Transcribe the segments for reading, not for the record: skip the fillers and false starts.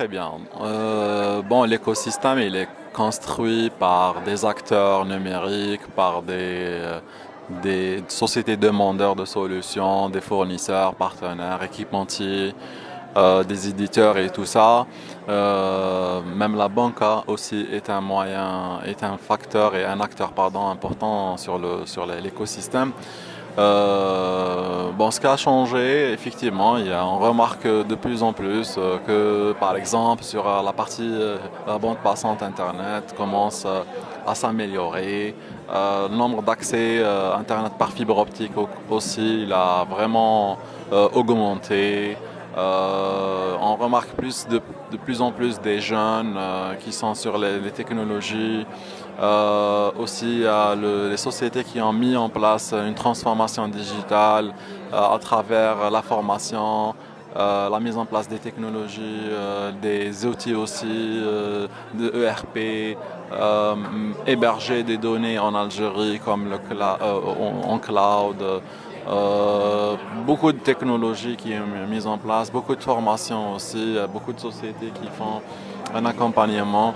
très bien. Bon, l'écosystème, il est construit par des acteurs numériques, par des sociétés demandeurs de solutions, des fournisseurs, partenaires, équipementiers, des éditeurs et tout ça. Même la banca aussi est un moyen, est un facteur et un acteur pardon, important sur l'écosystème. Bon, ce qui a changé, effectivement, on remarque de plus en plus que, par exemple, sur la partie la bande passante Internet commence à s'améliorer. Le nombre d'accès Internet par fibre optique aussi, il a vraiment augmenté. On remarque de plus en plus des jeunes qui sont sur les technologies. Aussi, il y a les sociétés qui ont mis en place une transformation digitale à travers la formation, la mise en place des technologies, des outils aussi de ERP, héberger des données en Algérie comme en cloud. Beaucoup de technologies qui sont mises en place, beaucoup de formations aussi, beaucoup de sociétés qui font un accompagnement.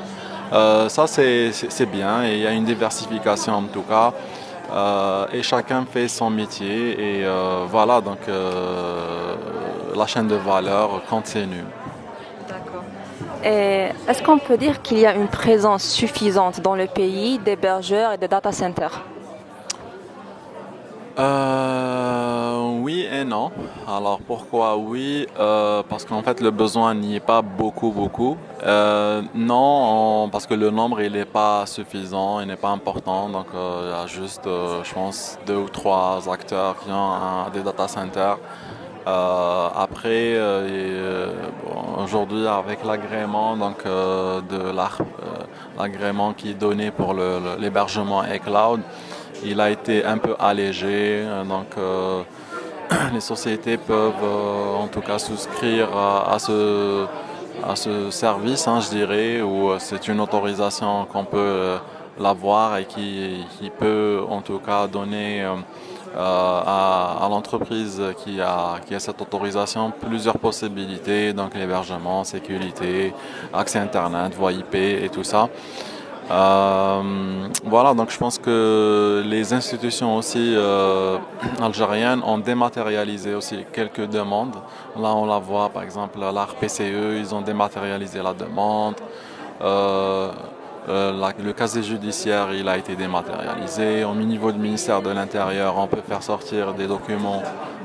Ça, c'est bien et il y a une diversification en tout cas. Et chacun fait son métier et voilà, donc la chaîne de valeur continue. D'accord. Et est-ce qu'on peut dire qu'il y a une présence suffisante dans le pays d'hébergeurs et de data centers? Oui et non. Alors pourquoi oui? Parce qu'en fait le besoin n'y est pas beaucoup. Non, parce que le nombre il n'est pas suffisant, il n'est pas important. Donc il y a juste, je pense, deux ou trois acteurs qui ont des data centers. Après, bon, aujourd'hui avec l'agrément l'agrément qui est donné pour l'hébergement et cloud, il a été un peu allégé. Les sociétés peuvent en tout cas souscrire à ce service, hein, je dirais, où c'est une autorisation qu'on peut l'avoir et qui peut en tout cas donner à l'entreprise qui a cette autorisation plusieurs possibilités, donc l'hébergement, sécurité, accès Internet, voie IP et tout ça. Voilà, donc je pense que les institutions aussi algériennes ont dématérialisé aussi quelques demandes. Là, on la voit, par exemple, à l'ARPCE, ils ont dématérialisé la demande. Euh, le casier judiciaire, il a été dématérialisé. Au niveau du ministère de l'Intérieur, on peut faire sortir des documents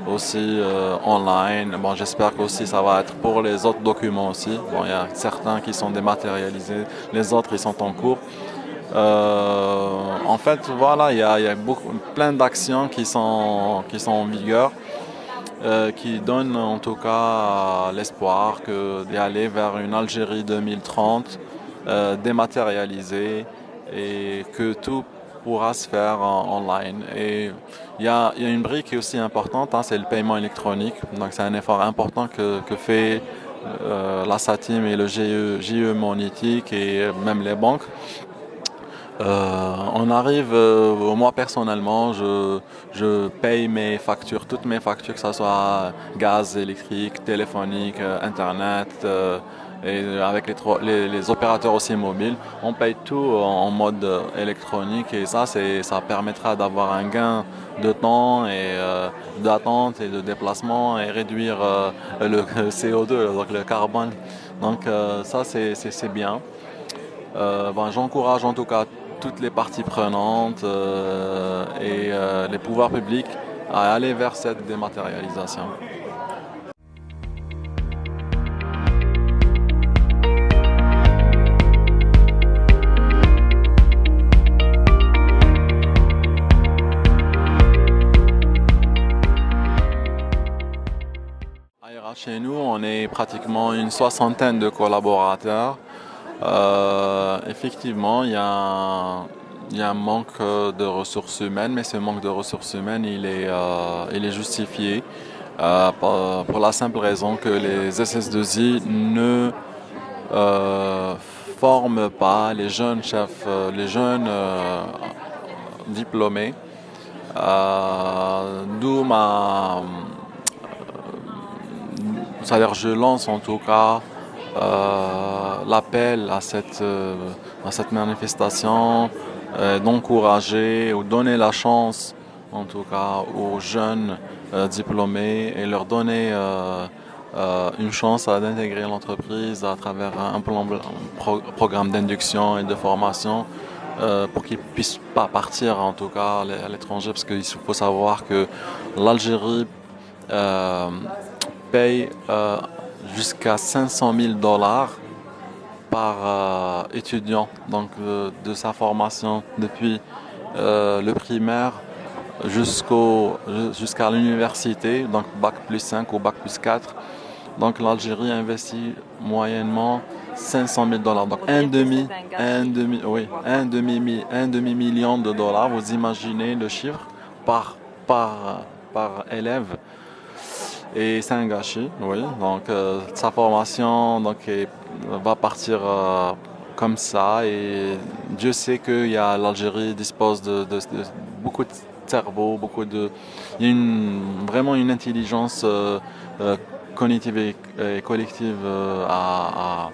aussi online. Bon, j'espère qu'aussi ça va être pour les autres documents aussi. Bon, il y a certains qui sont dématérialisés, les autres ils sont en cours. En fait, voilà, il y a plein d'actions qui sont en vigueur, qui donnent en tout cas l'espoir d'y aller vers une Algérie 2030 dématérialisée et que tout pourra se faire online. Et il y a une brique qui est aussi importante, hein, c'est le paiement électronique. Donc c'est un effort important que fait la SATIM et le GE Monétique et même les banques. On arrive, moi personnellement, je paye mes factures, toutes mes factures, que ce soit gaz, électrique, téléphonique, internet, et avec les opérateurs aussi mobiles, on paye tout en mode électronique et ça permettra d'avoir un gain de temps et d'attente et de déplacement et réduire le CO2, donc le carbone. Donc ça c'est bien. Ben, j'encourage en tout cas toutes les parties prenantes et les pouvoirs publics à aller vers cette dématérialisation. Chez nous, on est pratiquement une soixantaine de collaborateurs. Effectivement, il y a un manque de ressources humaines, mais ce manque de ressources humaines, il est justifié pour la simple raison que les SS2I ne euh, forment pas les jeunes chefs, les jeunes diplômés. D'où c'est-à-dire je lance en tout cas l'appel à cette manifestation, d'encourager ou donner la chance, en tout cas, aux jeunes diplômés et leur donner une chance d'intégrer l'entreprise à travers programme d'induction et de formation pour qu'ils ne puissent pas partir, en tout cas, à l'étranger, parce qu'il faut savoir que l'Algérie euh, paye jusqu'à 500 000 dollars par étudiant, donc de sa formation depuis le primaire jusqu'à l'université, donc bac plus 5 ou bac plus 4. Donc l'Algérie investit moyennement 500 000 dollars, donc oui, un demi-million de dollars. Vous imaginez le chiffre par élève. Et c'est un gâchis, oui. Donc sa formation va partir comme ça. Et Dieu sait que l'Algérie dispose de beaucoup de cerveau, il y a vraiment une intelligence cognitive et collective à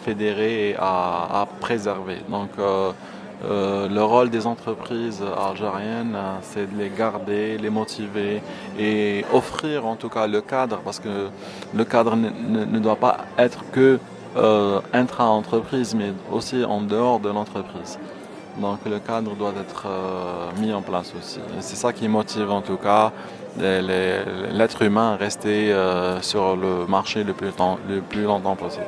fédérer et à préserver. Donc le rôle des entreprises algériennes, c'est de les garder, les motiver et offrir en tout cas le cadre, parce que le cadre ne doit pas être que intra-entreprise, mais aussi en dehors de l'entreprise. Donc le cadre doit être mis en place aussi. Et c'est ça qui motive en tout cas l'être humain à rester sur le marché le plus longtemps possible.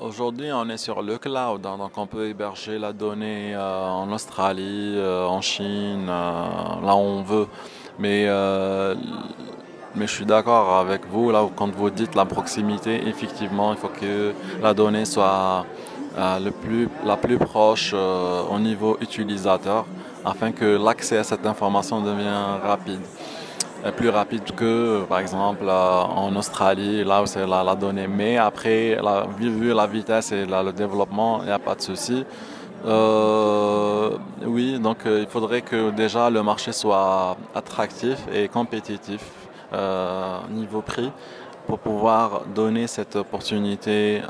Aujourd'hui, on est sur le cloud, hein, donc on peut héberger la donnée en Australie, en Chine, là où on veut. Mais, euh, mais je suis d'accord avec vous, là, quand vous dites la proximité, effectivement, il faut que la donnée soit la plus proche au niveau utilisateur, afin que l'accès à cette information devienne rapide. Plus rapide que, par exemple, en Australie, là où c'est la donnée. Mais après, vu la vitesse et le développement, il n'y a pas de souci. Oui, donc il faudrait que déjà le marché soit attractif et compétitif niveau prix pour pouvoir donner cette opportunité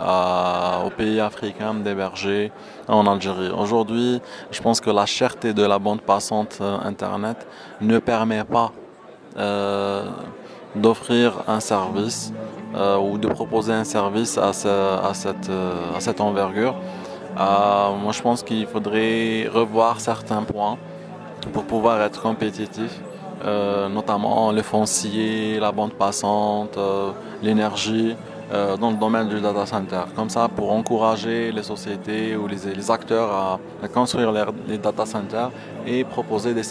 aux pays africains d'héberger en Algérie. Aujourd'hui, je pense que la cherté de la bande passante Internet ne permet pas euh, d'offrir un service ou de proposer un service à cette envergure. Moi, je pense qu'il faudrait revoir certains points pour pouvoir être compétitif, notamment le foncier, la bande passante, l'énergie dans le domaine du data center. Comme ça, pour encourager les sociétés ou les acteurs à construire les data centers et proposer des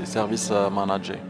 services managés.